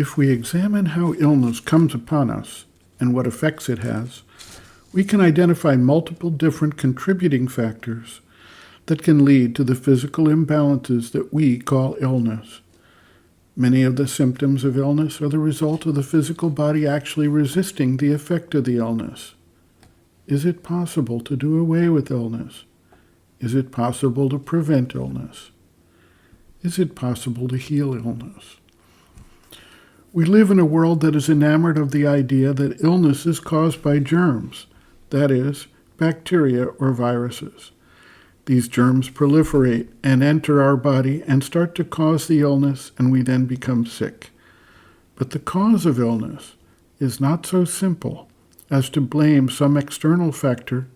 If we examine how illness comes upon us and what effects it has, we can identify multiple different contributing factors that can lead to the physical imbalances that we call illness. Many of the symptoms of illness are the result of the physical body actually resisting the effect of the illness. Is it possible to do away with illness? Is it possible to prevent illness? Is it possible to heal illness? We live in a world that is enamored of the idea that illness is caused by germs, that is, bacteria or viruses. These germs proliferate and enter our body and start to cause the illness, and we then become sick. But the cause of illness is not so simple as to blame some external factor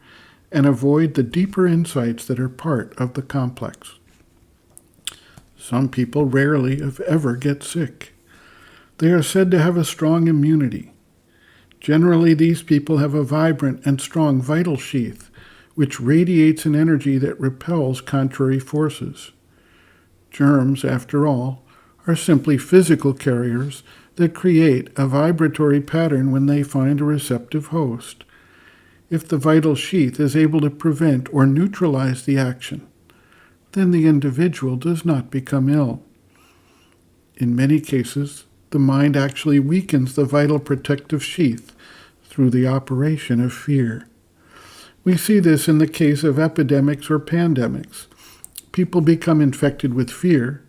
and avoid the deeper insights that are part of the complex. Some people rarely, if ever, get sick. They are said to have a strong immunity. Generally, these people have a vibrant and strong vital sheath, which radiates an energy that repels contrary forces. Germs, after all, are simply physical carriers that create a vibratory pattern when they find a receptive host. If the vital sheath is able to prevent or neutralize the action, then the individual does not become ill. In many cases, the mind actually weakens the vital protective sheath through the operation of fear. We see this in the case of epidemics or pandemics. People become infected with fear,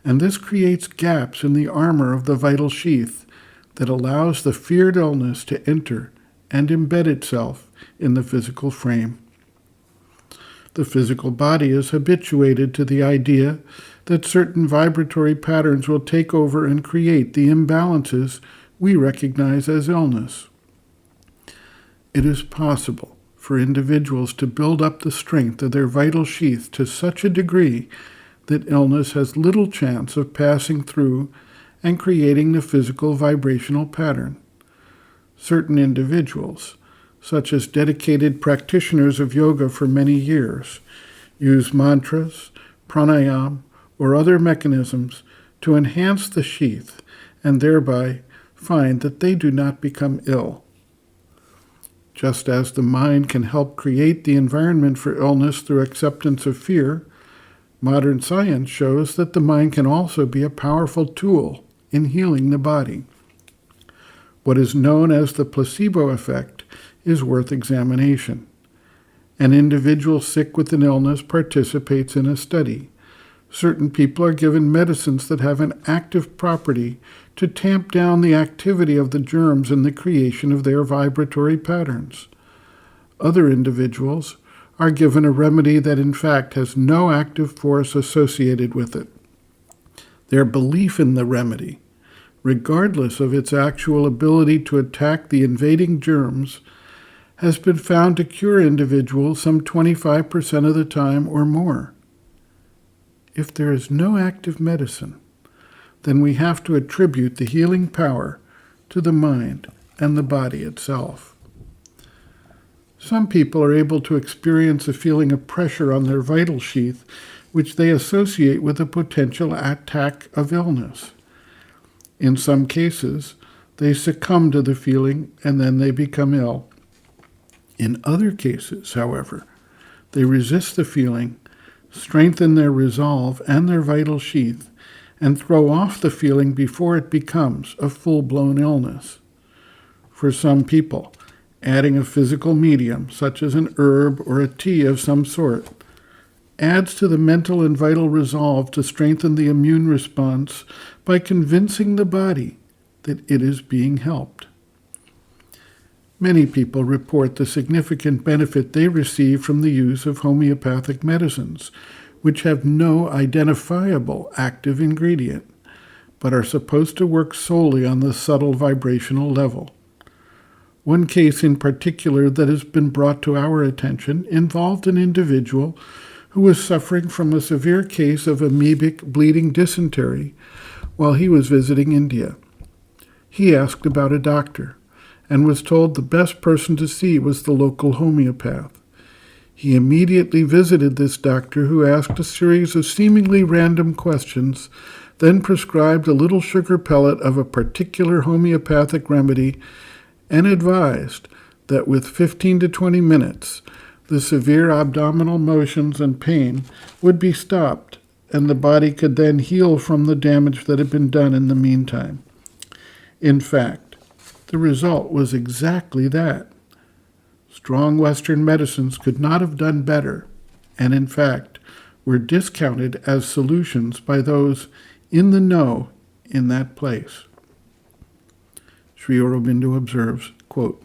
and this creates gaps in the armor of the vital sheath that allows the feared illness to enter and embed itself in the physical frame. The physical body is habituated to the idea that certain vibratory patterns will take over and create the imbalances we recognize as illness. It is possible for individuals to build up the strength of their vital sheath to such a degree that illness has little chance of passing through and creating the physical vibrational pattern. Certain individuals, such as dedicated practitioners of yoga for many years, use mantras, pranayama, or other mechanisms to enhance the sheath and thereby find that they do not become ill. Just as the mind can help create the environment for illness through acceptance of fear, modern science shows that the mind can also be a powerful tool in healing the body. What is known as the placebo effect is worth examination. An individual sick with an illness participates in a study. Certain people are given medicines that have an active property to tamp down the activity of the germs in the creation of their vibratory patterns. Other individuals are given a remedy that in fact has no active force associated with it. Their belief in the remedy, regardless of its actual ability to attack the invading germs, has been found to cure individuals some 25% of the time or more. If there is no active medicine, then we have to attribute the healing power to the mind and the body itself. Some people are able to experience a feeling of pressure on their vital sheath, which they associate with a potential attack of illness. In some cases, they succumb to the feeling and then they become ill. In other cases, however, they resist the feeling, strengthen their resolve and their vital sheath, and throw off the feeling before it becomes a full-blown illness. For some people, adding a physical medium, such as an herb or a tea of some sort, adds to the mental and vital resolve to strengthen the immune response by convincing the body that it is being helped. Many people report the significant benefit they receive from the use of homeopathic medicines, which have no identifiable active ingredient, but are supposed to work solely on the subtle vibrational level. One case in particular that has been brought to our attention involved an individual who was suffering from a severe case of amoebic bleeding dysentery while he was visiting India. He asked about a doctor and was told the best person to see was the local homeopath. He immediately visited this doctor, who asked a series of seemingly random questions then prescribed a little sugar pellet of a particular homeopathic remedy and advised that with 15 to 20 minutes, the severe abdominal motions and pain would be stopped, and the body could then heal from the damage that had been done in the meantime. In fact, the result was exactly that. Strong Western medicines could not have done better, and in fact, were discounted as solutions by those in the know in that place. Sri Aurobindo observes, quote,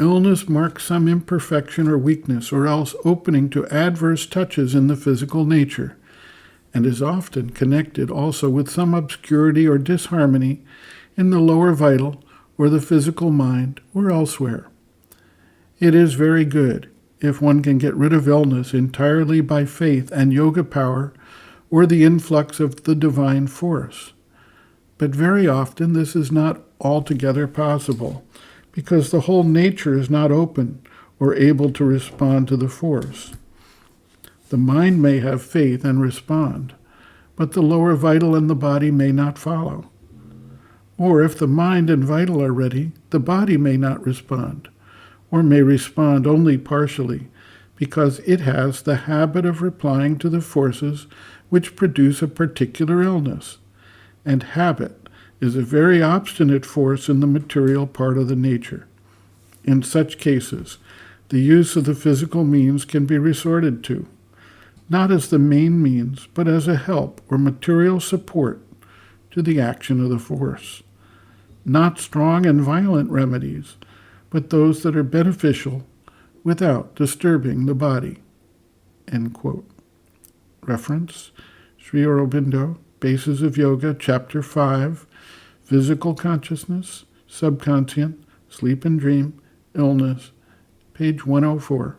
illness marks some imperfection or weakness or else opening to adverse touches in the physical nature, and is often connected also with some obscurity or disharmony in the lower vital or the physical mind or elsewhere. It is very good if one can get rid of illness entirely by faith and yoga power or the influx of the divine force. But very often this is not altogether possible, because the whole nature is not open or able to respond to the force. The mind may have faith and respond, but the lower vital and the body may not follow. Or if the mind and vital are ready, the body may not respond, or may respond only partially, because it has the habit of replying to the forces which produce a particular illness. And habit is a very obstinate force in the material part of the nature. In such cases, the use of the physical means can be resorted to, not as the main means, but as a help or material support to the action of the force. Not strong and violent remedies, but those that are beneficial without disturbing the body. End quote. Reference, Sri Aurobindo, Bases of Yoga, Chapter 5, Physical Consciousness, Subconscient, Sleep and Dream, Illness, page 104.